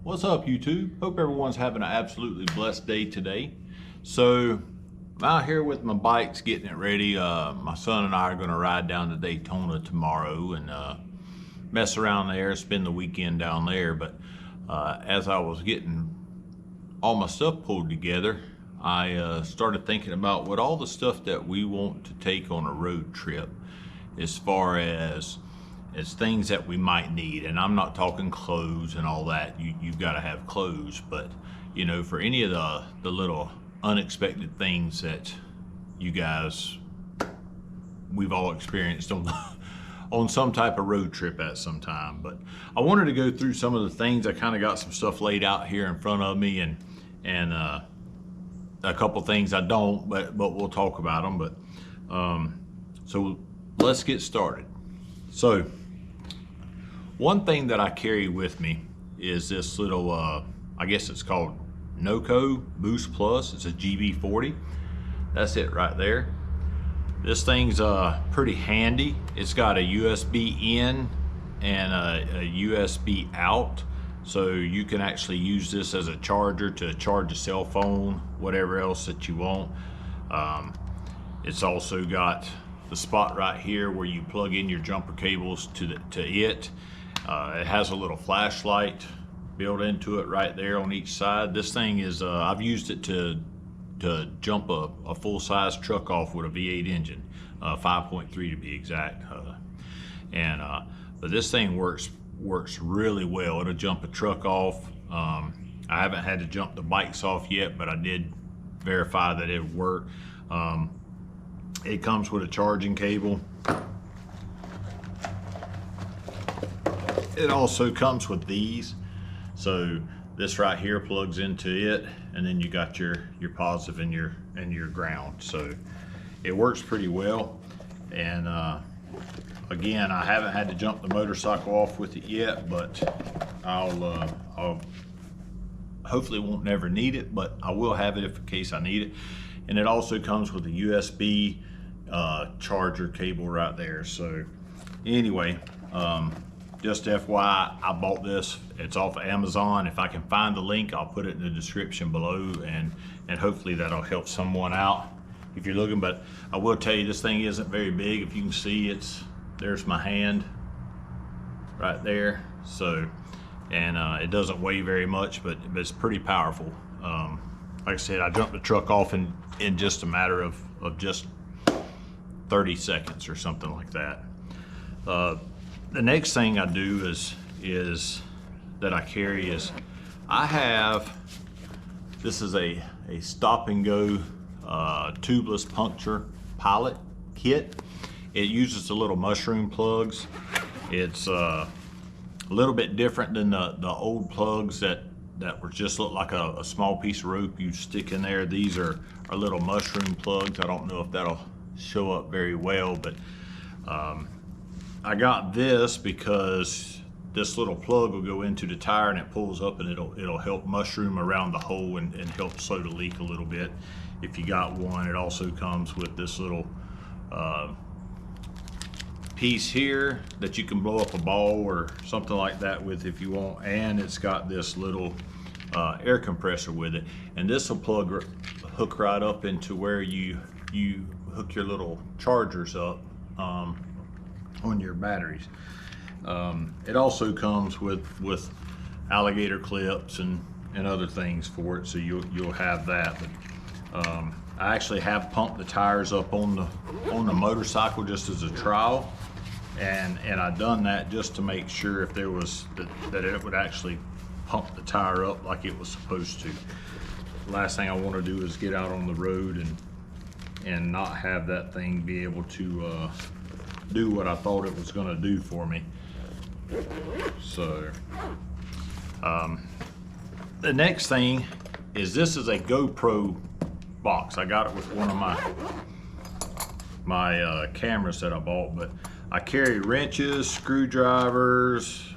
What's up, YouTube? Hope everyone's having an absolutely blessed day today. So I'm out here with my bikes getting it ready. My son and I are going to ride down to Daytona tomorrow and mess around there, spend the weekend down there. But as I was getting all my stuff pulled together, I started thinking about what all the stuff that we want to take on a road trip, as far as things that we might need. And I'm not talking clothes and all that. You've got to have clothes, but you know, for any of the little unexpected things that you guys, we've all experienced on some type of road trip at some time. But I wanted to go through some of the things. I kind of got some stuff laid out here in front of me, and a couple things I don't, but we'll talk about them. But so let's get started. So one thing that I carry with me is this little, I guess it's called NOCO Boost Plus. It's a GB40. That's it right there. This thing's pretty handy. It's got a USB in and a USB out. So you can actually use this as a charger to charge a cell phone, whatever else that you want. It's also got the spot right here where you plug in your jumper cables to it. It has a little flashlight built into it right there on each side. This thing is, I've used it to jump a full-size truck off with a V8 engine, 5.3 to be exact. But this thing works really well. It'll jump a truck off. I haven't had to jump the bikes off yet, but I did verify that it worked. It comes with a charging cable. It also comes with these. So this right here plugs into it, and then you got your positive and your ground. So it works pretty well. And again, I haven't had to jump the motorcycle off with it yet, but I'll hopefully won't never need it, but I will have it if in case I need it. And it also comes with a USB charger cable right there. So anyway, just FYI, I bought this. It's off of Amazon. If I can find the link, I'll put it in the description below, and hopefully that'll help someone out if you're looking. But I will tell you, this thing isn't very big. If you can see, there's my hand right there. So, and it doesn't weigh very much, but it's pretty powerful. Like I said, I jumped the truck off in just a matter of just 30 seconds or something like that. The next thing I do is that I carry is this is a stop and go tubeless puncture pilot kit. It uses the little mushroom plugs. It's a little bit different than the old plugs that were just look like a small piece of rope you stick in there. These are little mushroom plugs. I don't know if that'll show up very well, but I got this because this little plug will go into the tire and it pulls up, and it'll help mushroom around the hole and help slow the leak a little bit if you got one. It also comes with this little piece here that you can blow up a ball or something like that with if you want, and it's got this little air compressor with it, and this will hook right up into where you hook your little chargers up on your batteries. It also comes with alligator clips and other things for it, so you'll have that. But I actually have pumped the tires up on the motorcycle just as a trial, and I done that just to make sure if there was that it would actually pump the tire up like it was supposed to. The last thing I want to do is get out on the road and not have that thing be able to do what I thought it was going to do for me. So the next thing is, this is a GoPro box. I got it with one of my cameras that I bought, but I carry wrenches, screwdrivers,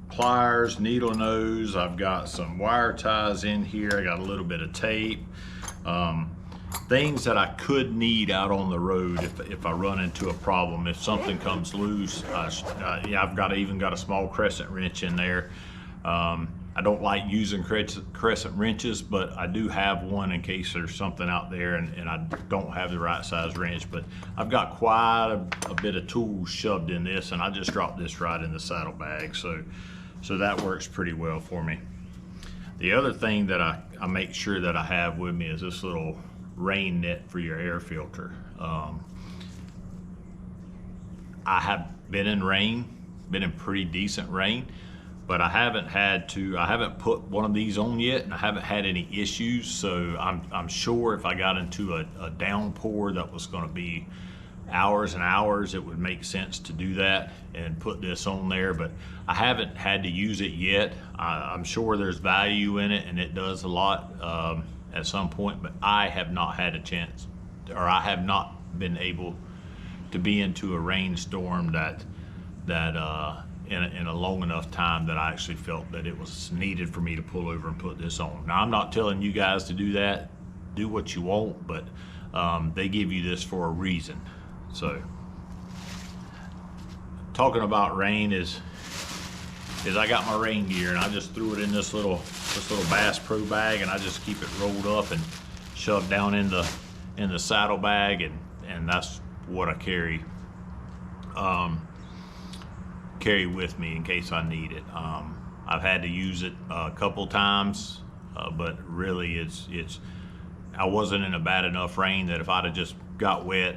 pliers, needle nose. I've got some wire ties in here. I got a little bit of tape. Things that I could need out on the road if I run into a problem. If something comes loose, yeah, I've even got a small crescent wrench in there. I don't like using crescent wrenches, but I do have one in case there's something out there and I don't have the right size wrench. But I've got quite a bit of tools shoved in this, and I just dropped this right in the saddlebag. So that works pretty well for me. The other thing that I make sure that I have with me is this little rain net for your air filter. I have been in rain, been in pretty decent rain, but I haven't put one of these on yet, and I haven't had any issues. So I'm sure if I got into a downpour that was going to be hours and hours, it would make sense to do that and put this on there, but I haven't had to use it yet. I'm sure there's value in it and it does a lot at some point, but I have not had a chance, or I have not been able to be into a rainstorm that in a long enough time that I actually felt that it was needed for me to pull over and put this on. Now, I'm not telling you guys to do that. Do what you want, but they give you this for a reason. So, talking about rain is I got my rain gear, and I just threw it in this little Bass Pro bag, and I just keep it rolled up and shoved down in the saddlebag, and that's what I carry with me in case I need it. I've had to use it a couple times, but really I wasn't in a bad enough rain that if I'd have just got wet,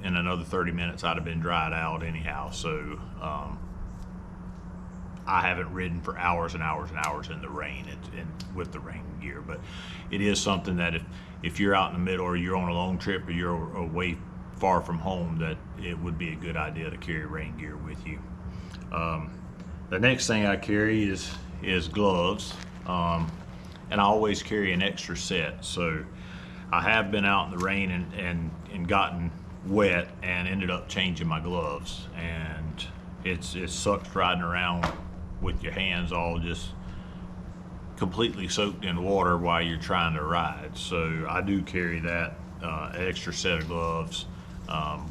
in another 30 minutes I'd have been dried out anyhow. So I haven't ridden for hours and hours and hours in the rain and with the rain gear, but it is something that if you're out in the middle, or you're on a long trip, or you're away far from home, that it would be a good idea to carry rain gear with you. The next thing I carry is gloves, and I always carry an extra set. So I have been out in the rain and gotten wet and ended up changing my gloves, and it sucks riding around with your hands all just completely soaked in water while you're trying to ride. So I do carry that extra set of gloves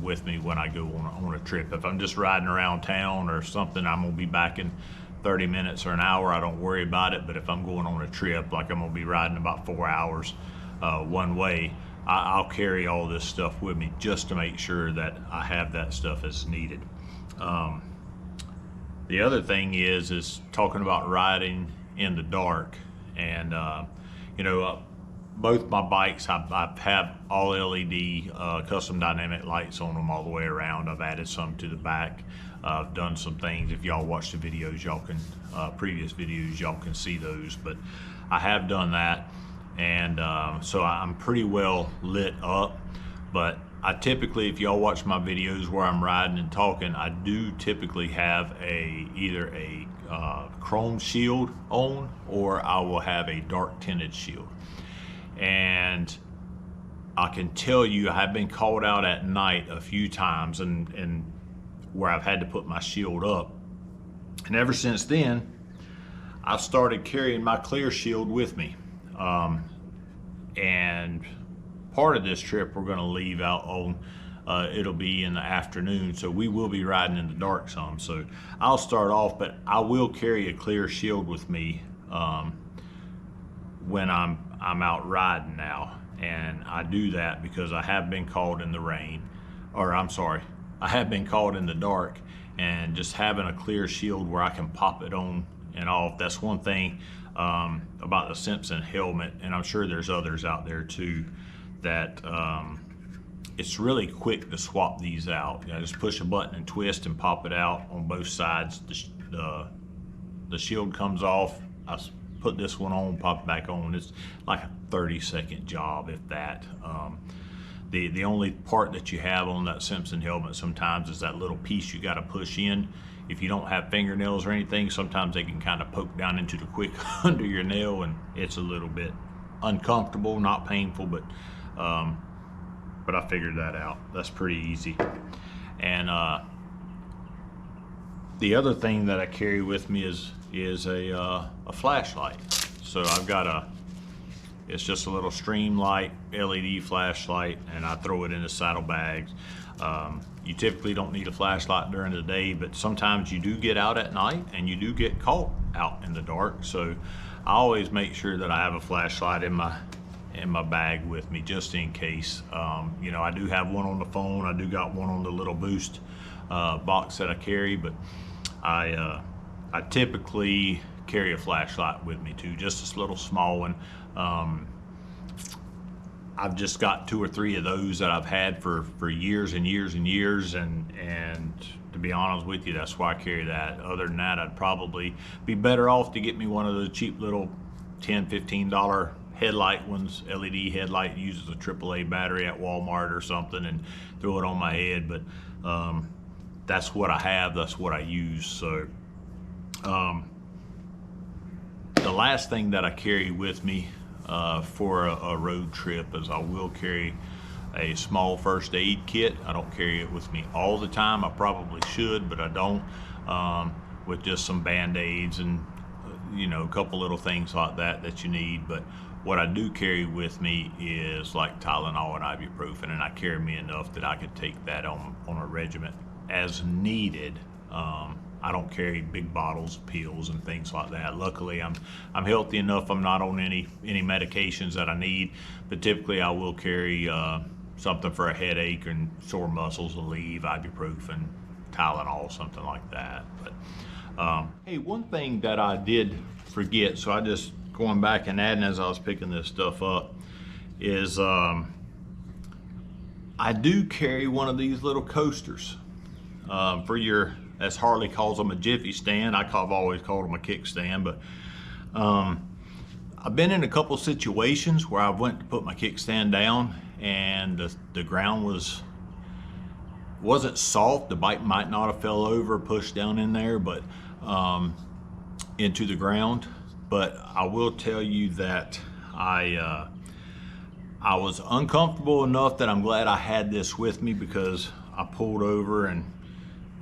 with me when I go on a trip. If I'm just riding around town or something, I'm gonna be back in 30 minutes or an hour, I don't worry about it. But if I'm going on a trip, like I'm gonna be riding about 4 hours one way, I'll carry all this stuff with me just to make sure that I have that stuff as needed. The other thing is talking about riding in the dark, and both my bikes, I have all LED custom dynamic lights on them all the way around. I've added some to the back. I've done some things. If y'all watch the videos, y'all can previous videos, y'all can see those. But I have done that, and so I'm pretty well lit up. But I typically, if y'all watch my videos where I'm riding and talking, I do typically have either a chrome shield on, or I will have a dark tinted shield. And I can tell you, I have been called out at night a few times, and where I've had to put my shield up. And ever since then, I've started carrying my clear shield with me. And part of this trip we're going to leave out on, it'll be in the afternoon, so we will be riding in the dark some. So I'll start off, but I will carry a clear shield with me when I'm out riding now. And I do that because I have been caught in the rain, or I'm sorry, I have been caught in the dark, and just having a clear shield where I can pop it on and off. That's one thing about the Simpson helmet, and I'm sure there's others out there too, that it's really quick to swap these out. You know, just push a button and twist and pop it out on both sides. The shield comes off, I put this one on, pop it back on. It's like a 30-second job, if that. The only part that you have on that Simpson helmet sometimes is that little piece you got to push in. If you don't have fingernails or anything, sometimes they can kind of poke down into the quick under your nail, and it's a little bit uncomfortable, not painful, but I figured that out. That's pretty easy. And the other thing that I carry with me is a flashlight. So I've got it's just a little Streamlight LED flashlight, and I throw it in the saddlebags. You typically don't need a flashlight during the day, but sometimes you do get out at night and you do get caught out in the dark. So I always make sure that I have a flashlight in my bag with me just in case. You know, I do have one on the phone. I do got one on the little boost box that I carry, but I typically carry a flashlight with me too, just this little small one. I've just got 2 or 3 of those that I've had for years and years and years, and to be honest with you, that's why I carry that. Other than that, I'd probably be better off to get me one of those cheap little $10, $15 headlight ones, LED headlight, uses a AAA battery at Walmart or something, and throw it on my head. But that's what I have, that's what I use. So the last thing that I carry with me for a road trip is I will carry a small first aid kit. I don't carry it with me all the time. I probably should, but I don't, with just some band-aids and you know, a couple little things like that you need. But what I do carry with me is like Tylenol and ibuprofen, and I carry me enough that I could take that on a regiment as needed. I don't carry big bottles of pills and things like that. Luckily, I'm healthy enough. I'm not on any medications that I need, but typically I will carry something for a headache and sore muscles, Aleve, ibuprofen, Tylenol, something like that. But hey, one thing that I did forget, so I just going back and adding as I was picking this stuff up, is I do carry one of these little coasters for your, as Harley calls them, a jiffy stand. I've always called them a kickstand, but I've been in a couple situations where I went to put my kickstand down and the ground wasn't soft. The bike might not have fell over, pushed down in there, but into the ground. But I will tell you that I was uncomfortable enough that I'm glad I had this with me, because I pulled over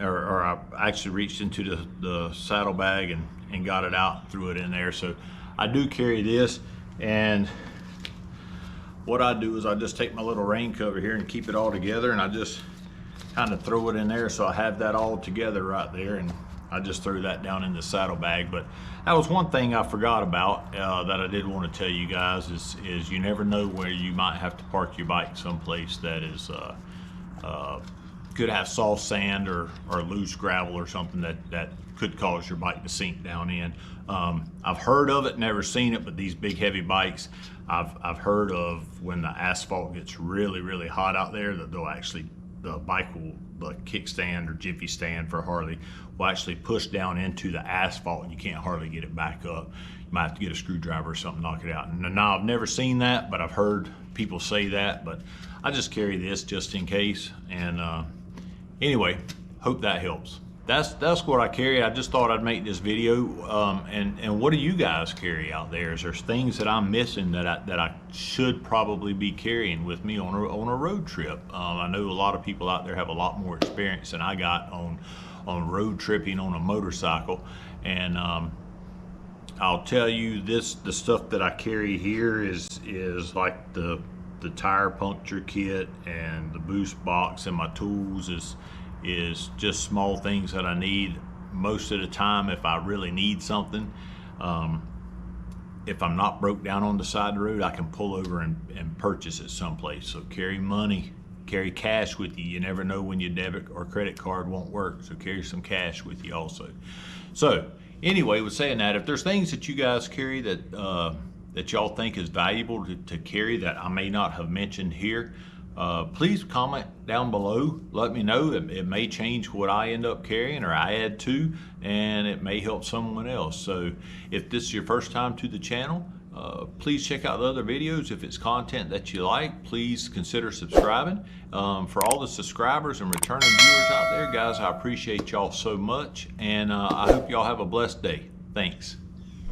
or I actually reached into the saddlebag and got it out, threw it in there. So I do carry this, and what I do is I just take my little rain cover here and keep it all together, and I just kind of throw it in there, so I have that all together right there, and I just threw that down in the saddlebag. But that was one thing I forgot about that I did want to tell you guys is you never know where you might have to park your bike someplace that is could have soft sand or loose gravel or something that could cause your bike to sink down in. I've heard of it, never seen it, but these big heavy bikes, I've heard of when the asphalt gets really, really hot out there, that they'll actually, the bike will, the kickstand or jiffy stand for Harley, will actually push down into the asphalt and you can't hardly get it back up. You might have to get a screwdriver or something, knock it out. And now I've never seen that, but I've heard people say that. But I just carry this just in case. And anyway, hope that helps. That's what I carry. I just thought I'd make this video. And what do you guys carry out there? Is there things that I'm missing that I should probably be carrying with me on a road trip? I know a lot of people out there have a lot more experience than I got on road tripping on a motorcycle. And I'll tell you this: the stuff that I carry here is like the tire puncture kit and the boost box, and my tools is just small things that I need most of the time if I really need something. If I'm not broke down on the side of the road, I can pull over and purchase it someplace. So carry money, carry cash with you. You never know when your debit or credit card won't work, so carry some cash with you also. So anyway, with saying that, if there's things that you guys carry that y'all think is valuable to carry that I may not have mentioned here, please comment down below. Let me know. It may change what I end up carrying or I add to, and it may help someone else. So if this is your first time to the channel, please check out the other videos. If it's content that you like, please consider subscribing. For all the subscribers and returning viewers out there, guys, I appreciate y'all so much, and I hope y'all have a blessed day. Thanks.